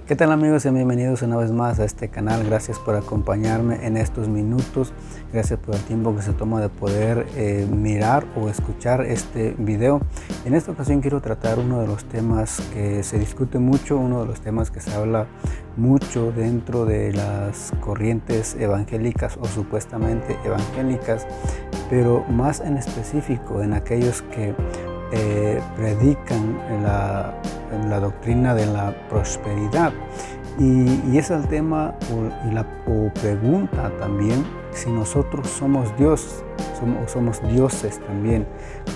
¿Qué tal amigos y bienvenidos una vez más a este canal? Gracias por acompañarme en estos minutos, gracias por el tiempo que se toma de poder mirar o escuchar este video. En esta ocasión quiero tratar uno de los temas que se discute mucho, uno de los temas que se habla mucho dentro de las corrientes evangélicas o supuestamente evangélicas, pero más en específico en aquellos que predican la doctrina de la prosperidad y es el tema o pregunta también si nosotros somos Dios, somos dioses también,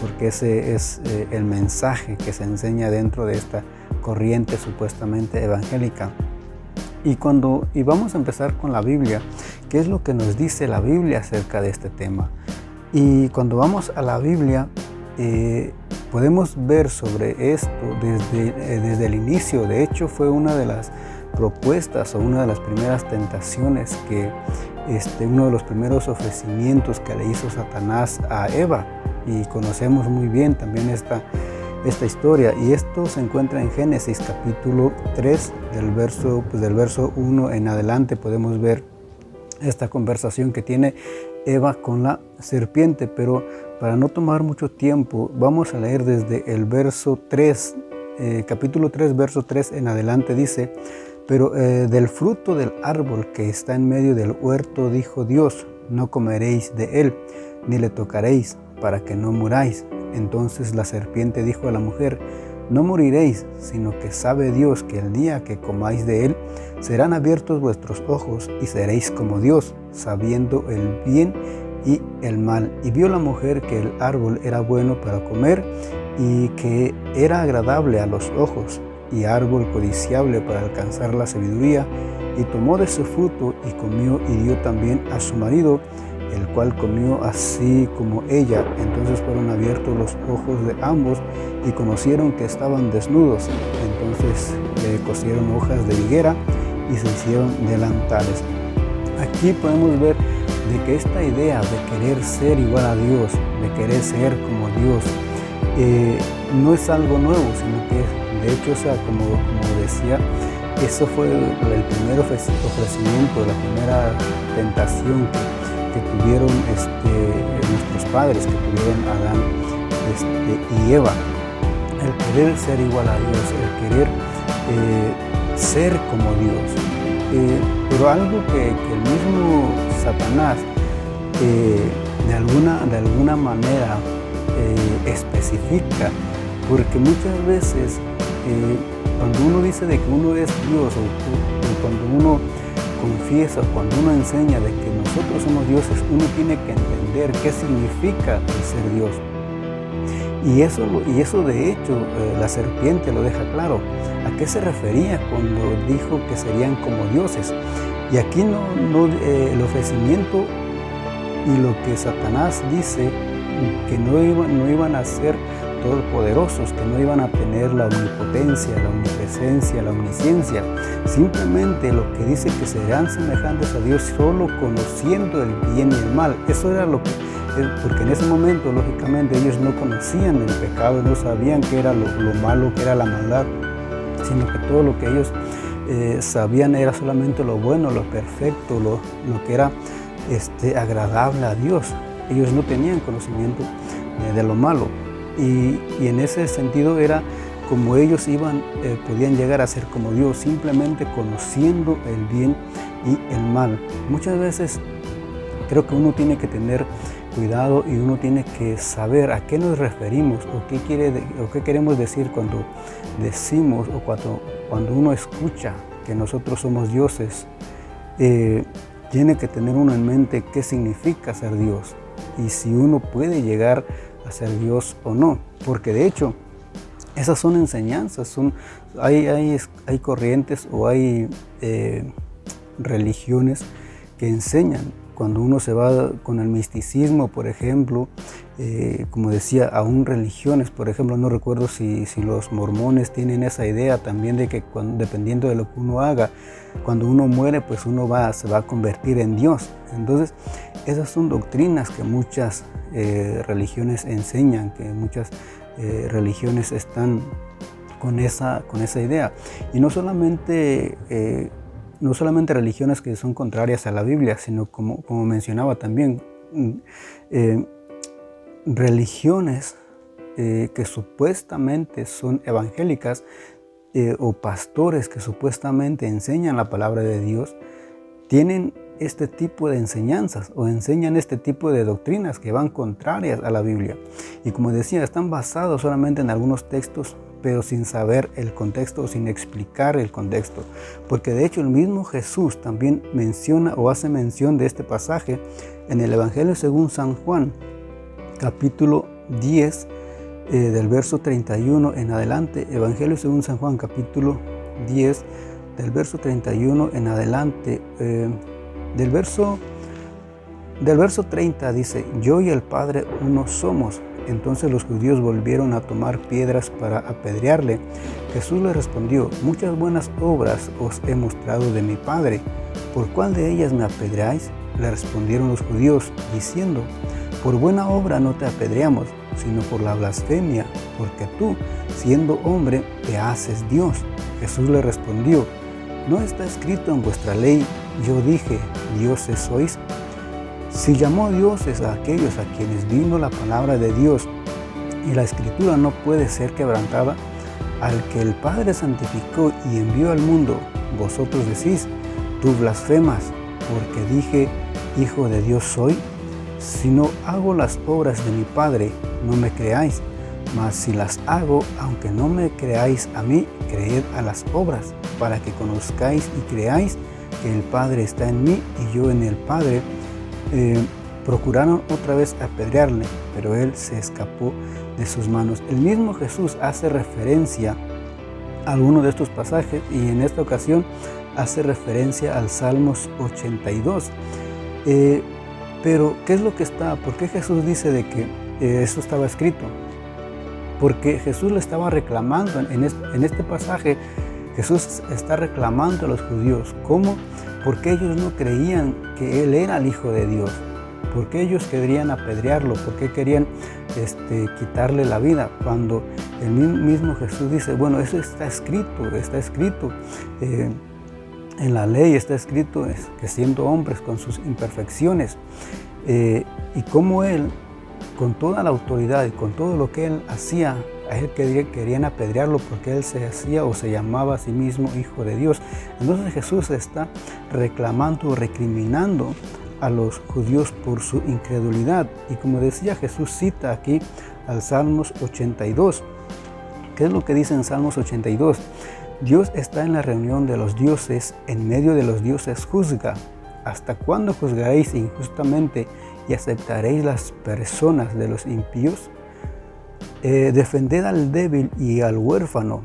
porque ese es el mensaje que se enseña dentro de esta corriente supuestamente evangélica. Y vamos a empezar con la Biblia. ¿Qué es lo que nos dice la Biblia acerca de este tema? Y cuando vamos a la Biblia podemos ver sobre esto desde el inicio. De hecho, fue una de las propuestas o una de las primeras tentaciones que uno de los primeros ofrecimientos que le hizo Satanás a Eva, y conocemos muy bien también esta historia, y esto se encuentra en Génesis capítulo 3 del verso 1 en adelante. Podemos ver esta conversación que tiene Eva con la serpiente, pero para no tomar mucho tiempo vamos a leer desde el verso 3, capítulo 3, verso 3 en adelante. Dice: pero del fruto del árbol que está en medio del huerto dijo Dios: no comeréis de él, ni le tocaréis, para que no muráis. Entonces la serpiente dijo a la mujer: no moriréis, sino que sabe Dios que el día que comáis de él, serán abiertos vuestros ojos y seréis como Dios, sabiendo el bien y el mal. Y vio la mujer que el árbol era bueno para comer y que era agradable a los ojos, y árbol codiciable para alcanzar la sabiduría, y tomó de su fruto y comió, y dio también a su marido, el cual comió así como ella. Entonces fueron abiertos los ojos de ambos y conocieron que estaban desnudos. Entonces cosieron hojas de higuera y se hicieron delantales. Aquí podemos ver de que esta idea de querer ser igual a Dios, de querer ser como Dios, no es algo nuevo, sino que de hecho, como decía, eso fue el primer ofrecimiento, la primera tentación que tuvieron nuestros padres, que tuvieron Adán y Eva. El querer ser igual a Dios, el querer ser como Dios. Pero algo que el mismo Satanás de alguna manera especifica, porque muchas veces cuando uno dice de que uno es Dios, o cuando uno confiesa, cuando uno enseña de que nosotros somos dioses, uno tiene que entender qué significa el ser Dios. Y eso de hecho la serpiente lo deja claro. ¿A qué se refería cuando dijo que serían como dioses? Y aquí el ofrecimiento y lo que Satanás dice, que no iban a ser todopoderosos, que no iban a tener la omnipotencia, la omnipresencia, la omnisciencia. Simplemente lo que dice que serán semejantes a Dios solo conociendo el bien y el mal. Eso era lo que, porque en ese momento lógicamente ellos no conocían el pecado, no sabían qué era lo malo, qué era la maldad, sino que todo lo que ellos sabían era solamente lo bueno, lo perfecto, lo que era agradable a Dios. Ellos no tenían conocimiento de lo malo. Y en ese sentido era como ellos podían llegar a ser como Dios, simplemente conociendo el bien y el mal. Muchas veces creo que uno tiene que tener cuidado y uno tiene que saber a qué nos referimos o qué queremos decir cuando decimos o cuando uno escucha que nosotros somos dioses. Tiene que tener uno en mente qué significa ser Dios y si uno puede llegar a ser Dios o no, porque de hecho esas son enseñanzas, hay corrientes o hay religiones que enseñan. Cuando uno se va con el misticismo, por ejemplo, como decía, aún religiones, por ejemplo, no recuerdo si los mormones tienen esa idea también de que dependiendo de lo que uno haga, cuando uno muere, pues uno se va a convertir en Dios. Entonces, esas son doctrinas que muchas religiones enseñan, que muchas religiones están con esa idea. Y no solamente religiones que son contrarias a la Biblia, sino como mencionaba también, religiones que supuestamente son evangélicas, o pastores que supuestamente enseñan la palabra de Dios, tienen este tipo de enseñanzas o enseñan este tipo de doctrinas que van contrarias a la Biblia. Y como decía, están basados solamente en algunos textos, pero sin saber el contexto o sin explicar el contexto. Porque de hecho el mismo Jesús también menciona o hace mención de este pasaje en el Evangelio según San Juan, capítulo 10, del verso 31 en adelante. Evangelio según San Juan, capítulo 10, del verso 31 en adelante. Del verso 30 dice: yo y el Padre uno somos. Entonces los judíos volvieron a tomar piedras para apedrearle. Jesús le respondió: muchas buenas obras os he mostrado de mi Padre. ¿Por cuál de ellas me apedreáis? Le respondieron los judíos, diciendo: por buena obra no te apedreamos, sino por la blasfemia, porque tú, siendo hombre, te haces Dios. Jesús le respondió: ¿no está escrito en vuestra ley, yo dije, dioses sois? Si llamó dioses a aquellos a quienes vino la palabra de Dios, y la Escritura no puede ser quebrantada, al que el Padre santificó y envió al mundo, vosotros decís: tú blasfemas, porque dije, hijo de Dios soy. Si no hago las obras de mi Padre, no me creáis, mas si las hago, aunque no me creáis a mí, creed a las obras, para que conozcáis y creáis que el Padre está en mí y yo en el Padre. Procuraron otra vez apedrearle, pero él se escapó de sus manos. El mismo Jesús hace referencia a alguno de estos pasajes, y en esta ocasión hace referencia al Salmos 82. Pero, ¿qué es lo que está? ¿Por qué Jesús dice de que eso estaba escrito? Porque Jesús le estaba reclamando, en este pasaje, Jesús está reclamando a los judíos. ¿Cómo? Porque ellos no creían que Él era el Hijo de Dios. Porque ellos querían apedrearlo, porque querían quitarle la vida. Cuando el mismo Jesús dice, bueno, eso está escrito. En la ley está escrito que siendo hombres con sus imperfecciones, y como Él, con toda la autoridad y con todo lo que Él hacía, a Él querían apedrearlo porque Él se hacía o se llamaba a sí mismo Hijo de Dios. Entonces Jesús está reclamando, recriminando a los judíos por su incredulidad. Y como decía, Jesús cita aquí al Salmos 82. ¿Qué es lo que dice en Salmos 82? Dios está en la reunión de los dioses, en medio de los dioses juzga. ¿Hasta cuándo juzgaréis injustamente y aceptaréis las personas de los impíos? Defended al débil y al huérfano.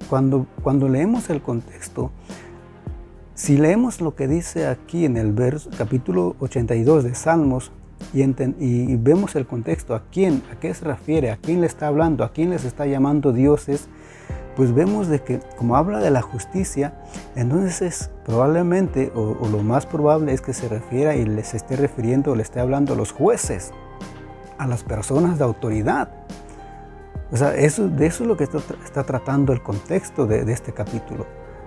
Cuando leemos el contexto, si leemos lo que dice aquí en el capítulo 82 de Salmos y vemos el contexto, ¿a qué se refiere? ¿A quién le está hablando? ¿A quién les está llamando dioses? Pues vemos de que como habla de la justicia, entonces probablemente, o lo más probable es que se refiera y les esté refiriendo, le esté hablando a los jueces, a las personas de autoridad. O sea, de eso es lo que está tratando el contexto de este capítulo.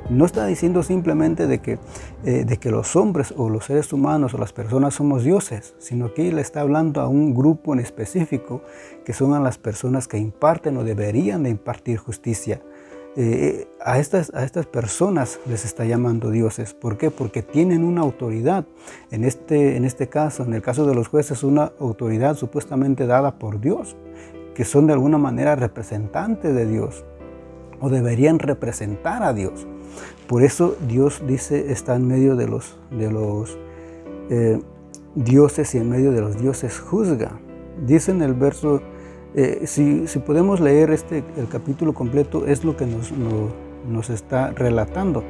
No está diciendo simplemente de que los hombres o los seres humanos o las personas somos dioses, sino que le está hablando a un grupo en específico, que son a las personas que imparten o deberían de impartir justicia. A estas personas les está llamando dioses. ¿Por qué? Porque tienen una autoridad. En este caso, en el caso de los jueces, una autoridad supuestamente dada por Dios, que son de alguna manera representantes de Dios, o deberían representar a Dios. Por eso Dios dice, está en medio de los dioses, y en medio de los dioses juzga. Dice en el verso, si podemos leer el capítulo completo, es lo que nos está relatando.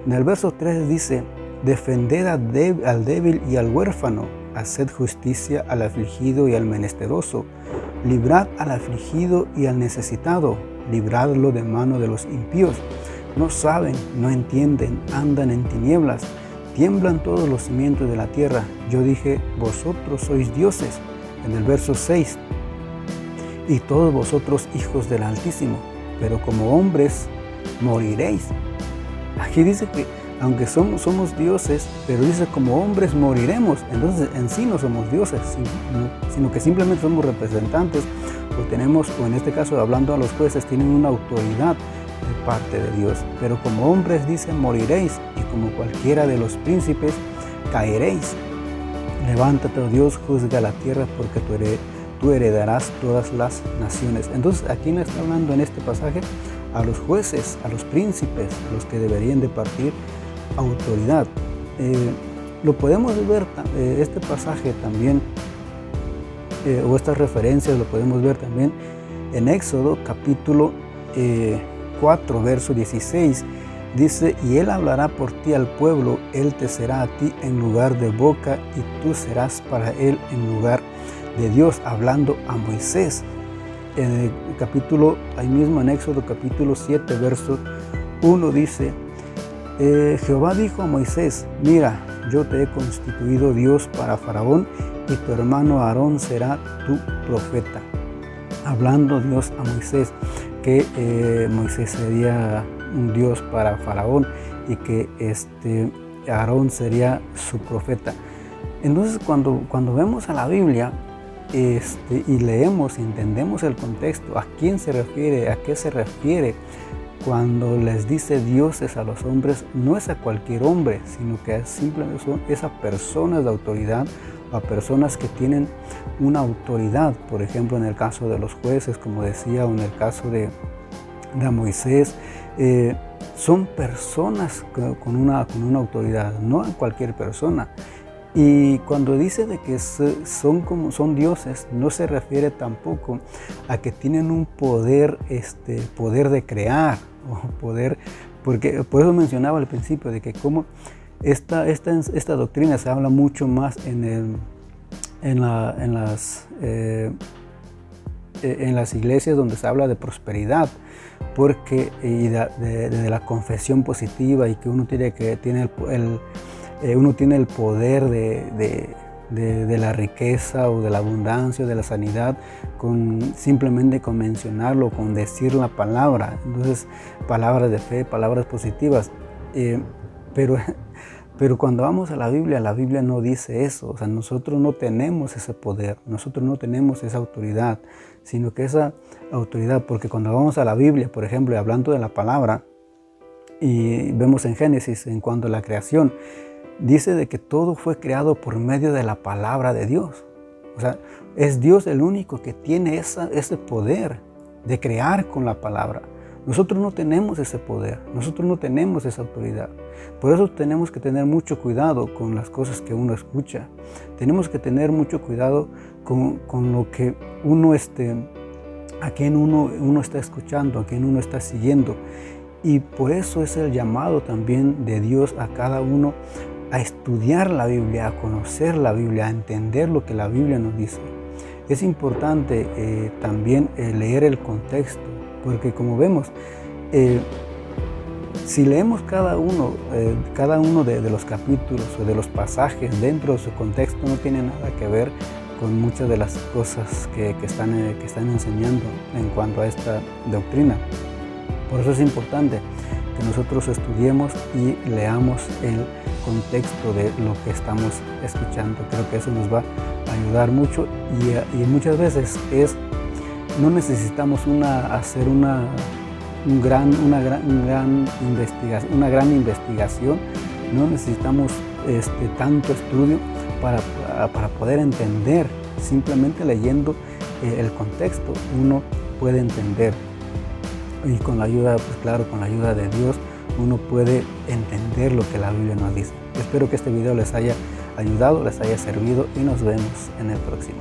En el verso 3 dice: defended al débil y al huérfano, haced justicia al afligido y al menesteroso, librad al afligido y al necesitado, libradlo de mano de los impíos. No saben, no entienden, andan en tinieblas, tiemblan todos los cimientos de la tierra. Yo dije, vosotros sois dioses. En el verso 6, y todos vosotros hijos del Altísimo, pero como hombres moriréis. Aquí dice que aunque somos dioses, pero dice como hombres moriremos. Entonces en sí no somos dioses, sino que simplemente somos representantes, o en este caso hablando a los jueces, tienen una autoridad de parte de Dios. Pero como hombres dice moriréis, y como cualquiera de los príncipes caeréis. Levántate, oh Dios, juzga la tierra, porque tú heredarás todas las naciones. Entonces aquí le está hablando en este pasaje a los jueces, a los príncipes, a los que deberían de partir autoridad. Lo podemos ver, este pasaje también, o estas referencias lo podemos ver también en Éxodo capítulo 4, verso 16. Dice, y él hablará por ti al pueblo, él te será a ti en lugar de boca, y tú serás para él en lugar de Dios, hablando a Moisés. En el capítulo, ahí mismo en Éxodo capítulo 7, verso 1 dice, Jehová dijo a Moisés, mira, yo te he constituido Dios para Faraón, y tu hermano Aarón será tu profeta. Hablando Dios a Moisés, que Moisés sería un Dios para Faraón, y que Aarón sería su profeta. Entonces cuando vemos a la Biblia y leemos y entendemos el contexto, a quién se refiere, a qué se refiere, cuando les dice dioses a los hombres, no es a cualquier hombre, sino que simplemente es a personas de autoridad, a personas que tienen una autoridad. Por ejemplo, en el caso de los jueces, como decía, o en el caso de Moisés, son personas con una autoridad, no a cualquier persona. Y cuando dice de que son dioses, no se refiere tampoco a que tienen un poder, poder de crear, o poder, porque por eso mencionaba al principio de que como esta doctrina se habla mucho más en las iglesias donde se habla de prosperidad, porque de la confesión positiva, y que uno tiene el poder de la riqueza, o de la abundancia, o de la sanidad, simplemente con mencionarlo, con decir la palabra. Entonces, palabras de fe, palabras positivas. Pero cuando vamos a la Biblia no dice eso. O sea, nosotros no tenemos ese poder, nosotros no tenemos esa autoridad, sino que esa autoridad, porque cuando vamos a la Biblia, por ejemplo, hablando de la palabra, y vemos en Génesis, en cuanto a la creación, dice de que todo fue creado por medio de la palabra de Dios. O sea, es Dios el único que tiene ese poder de crear con la palabra. Nosotros no tenemos ese poder, nosotros no tenemos esa autoridad. Por eso tenemos que tener mucho cuidado con las cosas que uno escucha. Tenemos que tener mucho cuidado con lo que a quien uno está escuchando, a quien uno está siguiendo. Y por eso es el llamado también de Dios a cada uno a estudiar la Biblia, a conocer la Biblia, a entender lo que la Biblia nos dice. Es importante también leer el contexto, porque como vemos, si leemos cada uno de los capítulos o de los pasajes dentro de su contexto, no tiene nada que ver con muchas de las cosas que están enseñando en cuanto a esta doctrina. Por eso es importante que nosotros estudiemos y leamos el contexto de lo que estamos escuchando. Creo que eso nos va a ayudar mucho, y muchas veces no necesitamos hacer una gran investigación, no necesitamos tanto estudio para poder entender. Simplemente leyendo el contexto uno puede entender, y con la ayuda, pues claro, con la ayuda de Dios, uno puede entender lo que la Biblia nos dice. Espero que este video les haya ayudado, les haya servido, y nos vemos en el próximo.